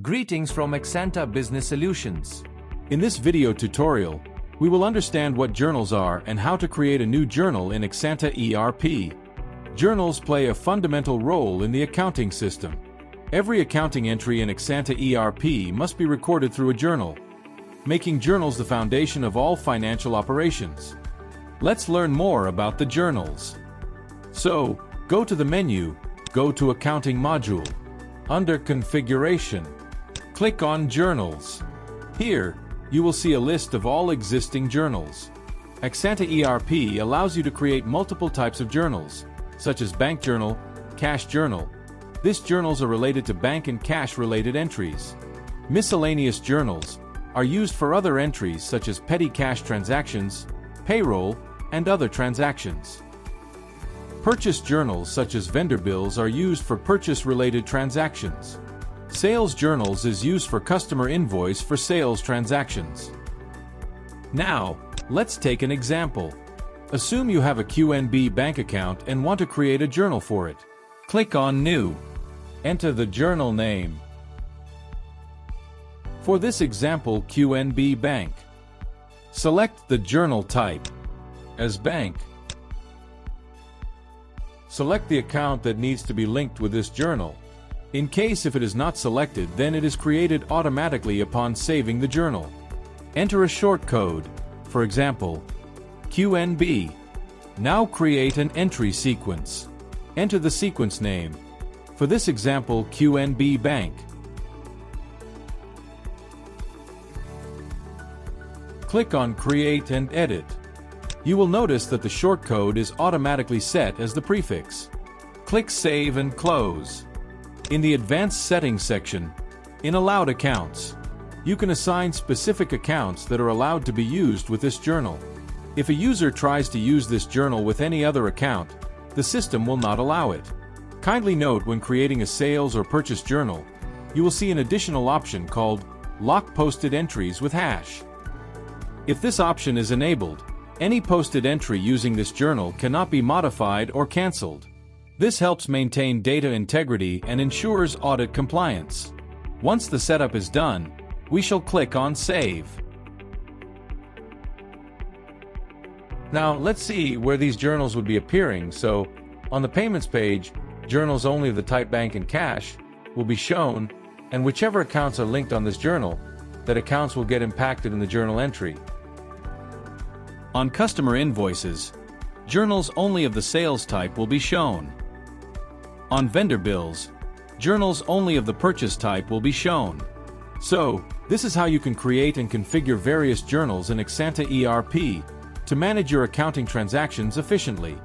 Greetings from Axanta Business Solutions. In this video tutorial, we will understand what journals are and how to create a new journal in Axanta ERP. Journals play a fundamental role in the accounting system. Every accounting entry in Axanta ERP must be recorded through a journal, making journals the foundation of all financial operations. Let's learn more about the journals. So, go to the menu, go to Accounting module. Under Configuration, click on Journals. Here, you will see a list of all existing journals. Axanta ERP allows you to create multiple types of journals, such as bank journal, cash journal. These journals are related to bank and cash-related entries. Miscellaneous journals are used for other entries such as petty cash transactions, payroll, and other transactions. Purchase journals such as vendor bills are used for purchase-related transactions. Sales journals is used for customer invoice for sales transactions. Now, let's take an example. Assume you have a QNB bank account and want to create a journal for it. Click on New. Enter the journal name. For this example, QNB Bank. Select the journal type as bank. Select the account that needs to be linked with this journal. In case if it is not selected, then it is created automatically upon saving the journal. Enter a short code, for example, QNB. Now create an entry sequence. Enter the sequence name. For this example, QNB Bank. Click on Create and Edit. You will notice that the short code is automatically set as the prefix. Click Save and Close. In the Advanced Settings section, in Allowed Accounts, you can assign specific accounts that are allowed to be used with this journal. If a user tries to use this journal with any other account, the system will not allow it. Kindly note when creating a sales or purchase journal, you will see an additional option called Lock Posted Entries with Hash. If this option is enabled, any posted entry using this journal cannot be modified or cancelled. This helps maintain data integrity and ensures audit compliance. Once the setup is done, we shall click on Save. Now, let's see where these journals would be appearing. So, on the Payments page, journals only of the type bank and cash will be shown, and whichever accounts are linked on this journal, that accounts will get impacted in the journal entry. On Customer Invoices, journals only of the sales type will be shown. On vendor bills, journals only of the purchase type will be shown. So, this is how you can create and configure various journals in Axanta ERP to manage your accounting transactions efficiently.